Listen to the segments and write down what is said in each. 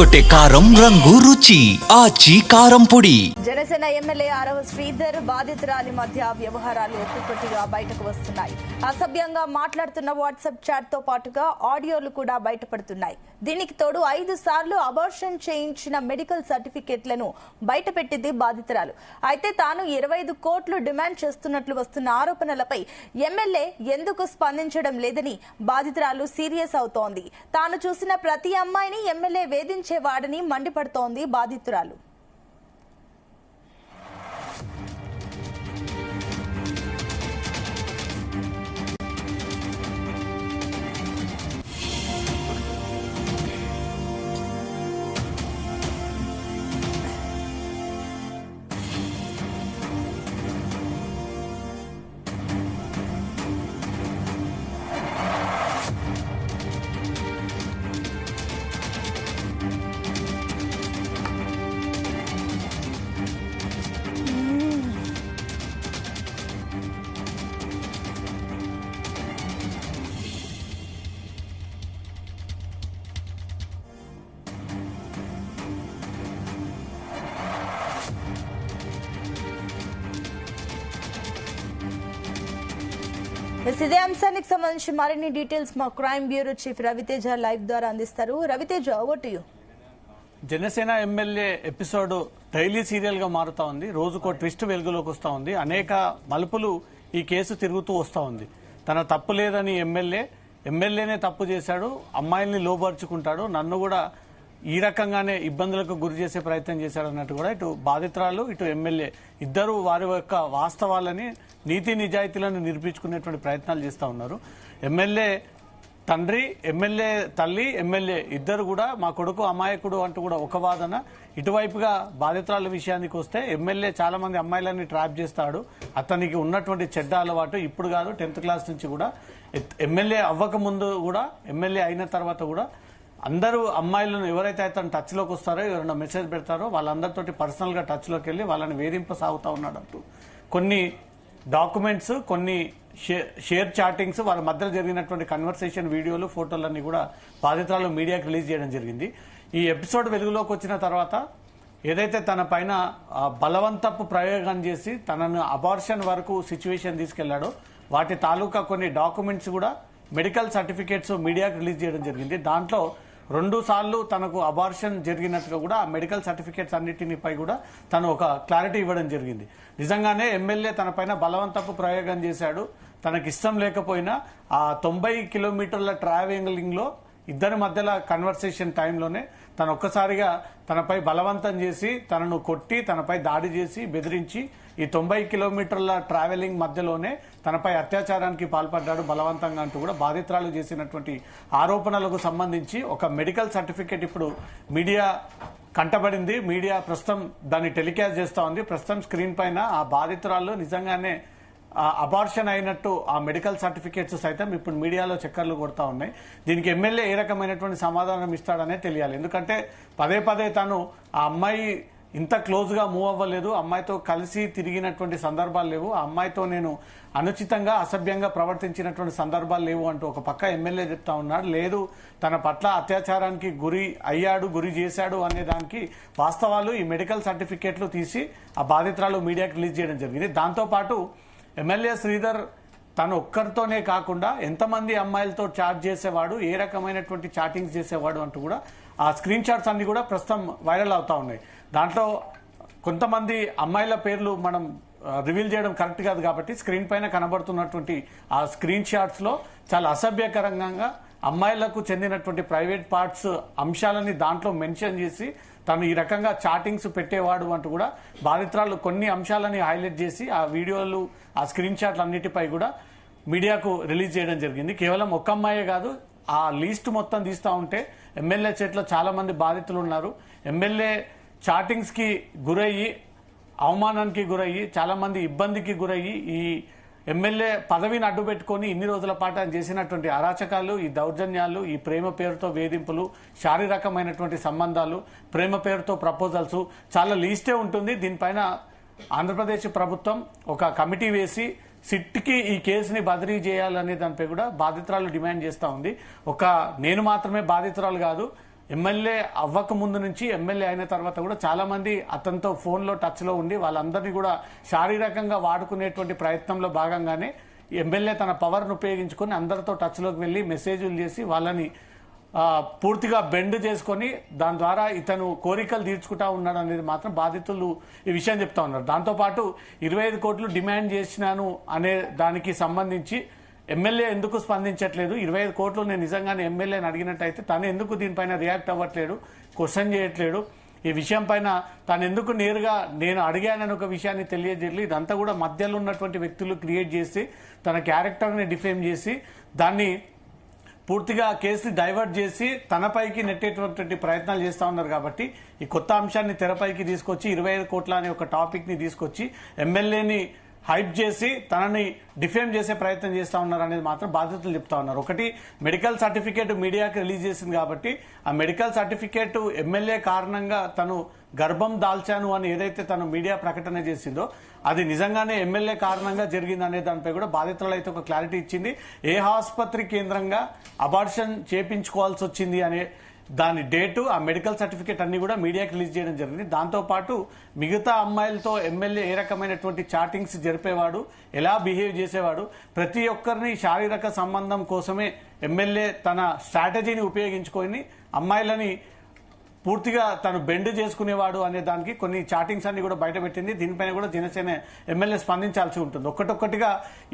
రెచ్చగొట్టే కారం రంగు రుచి ఆచి కారం పొడి. జనసేన ఎమ్మెల్యే ఆరవ శ్రీధర్ బాధితురాలి మధ్య వ్యవహారాలు ఒక్కొక్కటిగా బయటకు వస్తున్నాయి. అసభ్యంగా మాట్లాడుతున్న వాట్సాప్ చాట్ తో పాటుగా ఆడియోలు కూడా బయటపడుతున్నాయి. దీనికి తోడు 5 సార్లు అబార్షన్ చేయించిన మెడికల్ సర్టిఫికెట్లను బయటపెట్టింది బాధితురాలు. అయితే తాను 25 కోట్లు డిమాండ్ చేస్తున్నట్లు వస్తున్న ఆరోపణలపై ఎమ్మెల్యే ఎందుకు స్పందించడం లేదని బాధితురాలు సీరియస్ అవుతోంది. తాను చూసిన ప్రతి అమ్మాయిని ఎమ్మెల్యే వేధించేవాడని మండిపడుతోంది బాధితురాలు. ఇదే అంశానికి సంబంధించి మరిన్ని డీటెయిల్స్ మా crime bureau chief Raviteja live ద్వారా అందిస్తారు. Raviteja, over to you. Janasena MLA episode daily serial గా మారుతా ఉంది. రోజుకో ట్విస్ట్ వెలుగులోకి వస్తా ఉంది. అనేక మలుపులు ఈ కేసు తిరుగుతూ వస్తా ఉంది. తన తప్పు లేదని ఎమ్మెల్యేనే తప్పు చేశాడు, అమ్మాయిల్ని లోపరుచుకుంటాడు, నన్ను కూడా ఈ రకంగానే ఇబ్బందులకు గురి చేసే ప్రయత్నం చేశాడు అన్నట్టు కూడా ఇటు బాధితురాలు ఇటు ఎమ్మెల్యే ఇద్దరు వారి యొక్క వాస్తవాలని నీతి నిజాయితీలను నిరూపించుకునేటువంటి ప్రయత్నాలు చేస్తూ ఉన్నారు. ఎమ్మెల్యే తండ్రి, ఎమ్మెల్యే తల్లి, ఎమ్మెల్యే ఇద్దరు కూడా మా కొడుకు అమాయకుడు అంటూ కూడా ఒక వాదన. ఇటువైపుగా బాధితురాల విషయానికి వస్తే ఎమ్మెల్యే చాలా మంది అమ్మాయిలని ట్రాప్ చేస్తాడు, అతనికి ఉన్నటువంటి చెడ్డ అలవాటు ఇప్పుడు కాదు 10th క్లాస్ నుంచి కూడా, ఎమ్మెల్యే అవ్వక ముందు కూడా ఎమ్మెల్యే అయిన తర్వాత కూడా అందరూ అమ్మాయిలను ఎవరైతే అతను టచ్ లోకి వస్తారో, ఎవరైనా మెసేజ్ పెడతారో వాళ్ళందరితోటి పర్సనల్ గా టచ్ లోకి వెళ్లి వాళ్ళని వేధింప సాగుతా ఉన్నాడు అంటూ కొన్ని డాక్యుమెంట్స్, కొన్ని షేర్ చాటింగ్స్, వాళ్ళ మధ్య జరిగినటువంటి కన్వర్సేషన్ వీడియోలు, ఫోటోలన్నీ కూడా బాధితురాలు మీడియాకి రిలీజ్ చేయడం జరిగింది. ఈ ఎపిసోడ్ వెలుగులోకి వచ్చిన తర్వాత ఏదైతే తన పైన బలవంతపు ప్రయోగం చేసి తనను అబార్షన్ వరకు సిచ్యువేషన్ తీసుకెళ్లాడో వాటి తాలూకా కొన్ని డాక్యుమెంట్స్ కూడా, మెడికల్ సర్టిఫికేట్స్ మీడియాకి రిలీజ్ చేయడం జరిగింది. దాంట్లో 2 సార్లు తనకు అబార్షన్ జరిగినట్టుగా కూడా ఆ మెడికల్ సర్టిఫికేట్స్ అన్నిటిపై కూడా తను ఒక క్లారిటీ ఇవ్వడం జరిగింది. నిజంగానే ఎమ్మెల్యే తన పైన బలవంతపు ప్రయోగం చేశాడు, తనకి ఇష్టం లేకపోయినా ఆ 90 కిలోమీటర్ల ట్రావెలింగ్ లో ఇద్దరి మధ్యలో కన్వర్సేషన్ టైంలోనే తను ఒక్కసారిగా తనపై బలవంతం చేసి, తనను కొట్టి, తనపై దాడి చేసి, బెదిరించి ఈ 90 కిలోమీటర్ల ట్రావెలింగ్ మధ్యలోనే తనపై అత్యాచారానికి పాల్పడ్డాడు బలవంతంగా అంటూ కూడా బాధితురాలు చేసినటువంటి ఆరోపణలకు సంబంధించి ఒక మెడికల్ సర్టిఫికేట్ ఇప్పుడు మీడియా కంటబడింది. మీడియా ప్రస్తుతం దాన్ని టెలికాస్ట్ చేస్తా ఉంది. ప్రస్తుతం స్క్రీన్ పైన ఆ బాధితురాలు నిజంగానే అబార్షన్ అయినట్టు ఆ మెడికల్ సర్టిఫికేట్స్ సైతం ఇప్పుడు మీడియాలో చక్కర్లు కొడతా ఉన్నాయి. దీనికి ఎమ్మెల్యే ఏ రకమైనటువంటి సమాధానం ఇస్తాడనే తెలియాలి. ఎందుకంటే పదే తను ఆ అమ్మాయి ఇంత క్లోజ్ గా మూవ్ అవ్వలేదు, అమ్మాయితో కలిసి తిరిగినటువంటి సందర్భాలు లేవు, ఆ అమ్మాయితో నేను అనుచితంగా అసభ్యంగా ప్రవర్తించినటువంటి సందర్భాలు లేవు అంటూ ఒక పక్క ఎమ్మెల్యే చెప్తా ఉన్నాడు. లేదు, తన పట్ల అత్యాచారానికి గురి చేశాడు అనే దానికి వాస్తవాలు ఈ మెడికల్ సర్టిఫికేట్లు తీసి ఆ బాధితురాలు మీడియాకి రిలీజ్ చేయడం జరిగింది. దాంతోపాటు ఎమ్మెల్యే శ్రీధర్ తను ఒక్కరితోనే కాకుండా ఎంతమంది అమ్మాయిలతో చాట్ చేసేవాడు, ఏ రకమైనటువంటి చాటింగ్స్ చేసేవాడు అంటూ కూడా ఆ స్క్రీన్ షాట్స్ అన్ని కూడా ప్రస్తుతం వైరల్ అవుతా ఉన్నాయి. దాంట్లో కొంతమంది అమ్మాయిల పేర్లు మనం రివీల్ చేయడం కరెక్ట్ కాదు కాబట్టి స్క్రీన్ పైన కనబడుతున్నటువంటి ఆ స్క్రీన్ షాట్స్ లో చాలా అసభ్యకరంగా అమ్మాయిలకు చెందినటువంటి ప్రైవేట్ పార్ట్స్ అంశాలని దాంట్లో మెన్షన్ చేసి తను ఈ రకంగా చాటింగ్స్ పెట్టేవాడు అంటూ కూడా బాధితురాలు కొన్ని అంశాలని హైలైట్ చేసి ఆ వీడియోలు, ఆ స్క్రీన్ షాట్లు అన్నిటిపై కూడా మీడియాకు రిలీజ్ చేయడం జరిగింది. కేవలం ఒక్క అమ్మాయే కాదు, ఆ లీస్ట్ మొత్తం తీస్తా ఉంటే ఎమ్మెల్యే చేతిలో చాలా మంది బాధితులు ఉన్నారు. ఎమ్మెల్యే చాటింగ్స్ కి గురయ్యి, అవమానానికి గురయ్యి, చాలా మంది ఇబ్బందికి గురయ్యి ఈ ఎమ్మెల్యే పదవిని అడ్డుపెట్టుకుని ఇన్ని రోజుల పాటు ఆయన చేసినటువంటి అరాచకాలు, ఈ దౌర్జన్యాలు, ఈ ప్రేమ పేరుతో వేధింపులు, శారీరకమైనటువంటి సంబంధాలు, ప్రేమ పేరుతో ప్రపోజల్స్ చాలా లీస్టే ఉంటుంది. దీనిపైన ఆంధ్రప్రదేశ్ ప్రభుత్వం ఒక కమిటీ వేసి సిట్కి ఈ కేసుని బదిలీ చేయాలనే దానిపై కూడా బాధితురాలు డిమాండ్ చేస్తా ఉంది. నేను మాత్రమే బాధితురాలు కాదు, ఎమ్మెల్యే అవ్వక ముందు నుంచి ఎమ్మెల్యే అయిన తర్వాత కూడా చాలా మంది అతనితో ఫోన్లో టచ్లో ఉండి వాళ్ళందరినీ కూడా శారీరకంగా వాడుకునేటువంటి ప్రయత్నంలో భాగంగానే ఎమ్మెల్యే తన పవర్ను ఉపయోగించుకొని అందరితో టచ్లోకి వెళ్ళి మెసేజ్లు చేసి వాళ్ళని పూర్తిగా బెండ్ చేసుకొని దాని ద్వారా ఇతను కోరికలు తీర్చుకుంటా ఉన్నాడు అనేది మాత్రం బాధితులు ఈ విషయం చెప్తా ఉన్నారు. దాంతోపాటు 25 కోట్లు డిమాండ్ చేసినాను అనే దానికి సంబంధించి ఎమ్మెల్యే ఎందుకు స్పందించట్లేదు, 25 కోట్లు నేను నిజంగానే ఎమ్మెల్యేని అడిగినట్టయితే తను ఎందుకు దీనిపైన రియాక్ట్ అవ్వట్లేడు, క్వశ్చన్ చేయట్లేడు, ఈ విషయం పైన తాను ఎందుకు నేరుగా నేను అడిగానని ఒక విషయాన్ని తెలియజేయలేదు. ఇదంతా కూడా మధ్యలో ఉన్నటువంటి వ్యక్తులు క్రియేట్ చేసి తన క్యారెక్టర్ని డిఫేమ్ చేసి దాన్ని పూర్తిగా కేసుని డైవర్ట్ చేసి తనపైకి నెట్టేటువంటి ప్రయత్నాలు చేస్తూ ఉన్నారు. కాబట్టి ఈ కొత్త అంశాన్ని తెరపైకి తీసుకొచ్చి 25 కోట్ల అనే ఒక టాపిక్ ని తీసుకొచ్చి ఎమ్మెల్యేని హైప్ చేసి తనని డిఫేమ్ చేసే ప్రయత్నం చేస్తూ ఉన్నారు అనేది మాత్రం బాధితులు చెప్తా ఉన్నారు. ఒకటి, మెడికల్ సర్టిఫికేట్ మీడియాకి రిలీజ్ చేసింది కాబట్టి ఆ మెడికల్ సర్టిఫికేట్ ఎమ్మెల్యే కారణంగా తను గర్భం దాల్చాను అని ఏదైతే తను మీడియా ప్రకటన చేసిందో అది నిజంగానే ఎమ్మెల్యే కారణంగా జరిగింది అనే దానిపై కూడా బాధితులు అయితే ఒక క్లారిటీ ఇచ్చింది. ఏ ఆసుపత్రి కేంద్రంగా అబార్షన్ చేపించుకోవాల్సి వచ్చింది అనే దాని డేటు, ఆ మెడికల్ సర్టిఫికేట్ అన్ని కూడా మీడియాకి రిలీజ్ చేయడం జరిగింది. దాంతోపాటు మిగతా అమ్మాయిలతో ఎమ్మెల్యే ఏ రకమైనటువంటి చాటింగ్స్ జరిపేవాడు, ఎలా బిహేవ్ చేసేవాడు, ప్రతి ఒక్కరిని శారీరక సంబంధం కోసమే ఎమ్మెల్యే తన స్ట్రాటజీని ఉపయోగించుకొని అమ్మాయిలని పూర్తిగా తను బెండ్ చేసుకునేవాడు అనే దానికి కొన్ని చాటింగ్స్ అన్ని కూడా బయటపెట్టింది. దీనిపైన కూడా జనసేన ఎమ్మెల్యే స్పందించాల్సి ఉంటుంది. ఒక్కటొక్కటిగా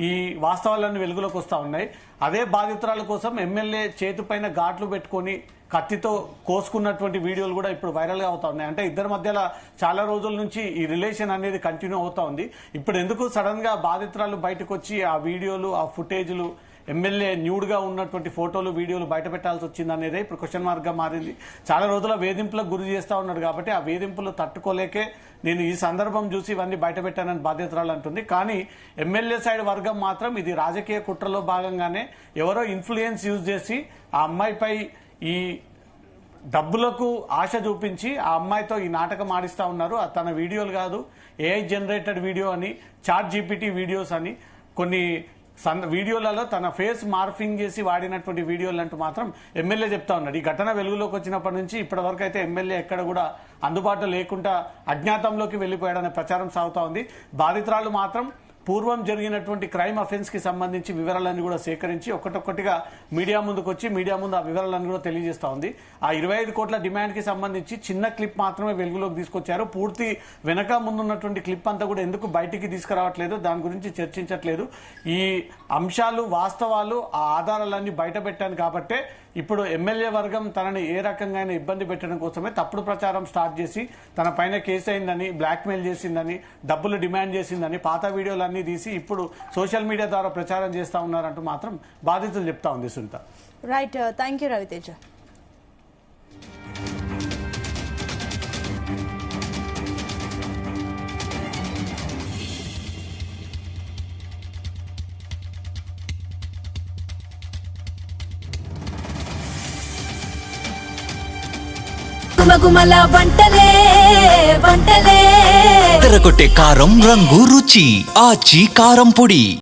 ఈ వాస్తవాలన్నీ వెలుగులోకి వస్తూ ఉన్నాయి. అదే బాధితురాల కోసం ఎమ్మెల్యే చేతిపైన ఘాట్లు పెట్టుకొని కత్తితో కోసుకున్నటువంటి వీడియోలు కూడా ఇప్పుడు వైరల్ గా అవుతా ఉన్నాయి. అంటే ఇద్దరి మధ్యలో చాలా రోజుల నుంచి ఈ రిలేషన్ అనేది కంటిన్యూ అవుతా ఉంది. ఇప్పుడు ఎందుకు సడన్ గా బాధితురాలు బయటకు వచ్చి ఆ వీడియోలు, ఆ ఫుటేజ్లు, ఎమ్మెల్యే న్యూడ్ గా ఉన్నటువంటి ఫోటోలు, వీడియోలు బయట పెట్టాల్సి వచ్చింది అనేది ఇప్పుడు క్వశ్చన్ మార్క్ గా మారింది. చాలా రోజుల వేధింపులకు గురి చేస్తా ఉన్నాడు కాబట్టి ఆ వేధింపులు తట్టుకోలేకే నేను ఈ సందర్భం చూసి ఇవన్నీ బయట పెట్టానని బాధ్యతరాలు అంటుంది. కానీ ఎమ్మెల్యే సైడ్ వర్గం మాత్రం ఇది రాజకీయ కుట్రలో భాగంగానే ఎవరో ఇన్ఫ్లుయెన్స్ యూజ్ చేసి ఆ అమ్మాయిపై ఈ డబ్బులకు ఆశ చూపించి ఆ అమ్మాయితో ఈ నాటకం ఆడిస్తా ఉన్నారు. తన వీడియోలు కాదు, ఏఐ జనరేటెడ్ వీడియో అని, చాట్ జీపీటీ వీడియోస్ అని కొన్ని వీడియోలలో తన ఫేస్ మార్ఫింగ్ చేసి వాడినటువంటి వీడియోలు అంటూ మాత్రం ఎమ్మెల్యే చెప్తా ఉన్నాడు. ఈ ఘటన వెలుగులోకి వచ్చినప్పటి నుంచి ఇప్పటి వరకు అయితే ఎమ్మెల్యే ఎక్కడ కూడా అందుబాటులో లేకుండా అజ్ఞాతంలోకి వెళ్లిపోయాడనే ప్రచారం సాగుతా ఉంది. బాధితురాలు మాత్రం పూర్వం జరిగినటువంటి క్రైమ్ అఫెన్స్ కి సంబంధించి వివరాలన్నీ కూడా సేకరించి ఒక్కటొక్కటిగా మీడియా ముందుకు వచ్చి మీడియా ముందు ఆ వివరాలన్నీ కూడా తెలియజేస్తా ఉంది. ఆ 25 కోట్ల డిమాండ్ కి సంబంధించి చిన్న క్లిప్ మాత్రమే వెలుగులోకి తీసుకొచ్చారు. పూర్తి వెనక ముందున్నటువంటి క్లిప్ అంతా కూడా ఎందుకు బయటికి తీసుకురావట్లేదు, దాని గురించి చర్చించట్లేదు. ఈ అంశాలు, వాస్తవాలు, ఆ ఆధారాలన్నీ బయట పెట్టాను కాబట్టే ఇప్పుడు ఎమ్మెల్యే వర్గం తనని ఏ రకంగా ఇబ్బంది పెట్టడం కోసమే తప్పుడు ప్రచారం స్టార్ట్ చేసి తన పైన కేసు అయిందని, బ్లాక్మెయిల్ చేసిందని, డబ్బులు డిమాండ్ చేసిందని పాత వీడియోలన్నీ తీసి ఇప్పుడు సోషల్ మీడియా ద్వారా ప్రచారం చేస్తా ఉన్నారంటూ మాత్రం బాధితులు చెప్తా ఉంది. Sunitha, right, thank you Raviteja. గుమగుమల వంటలే వంటలే తెరకొట్టే కారం రంగు రుచి ఆచి కారం పొడి.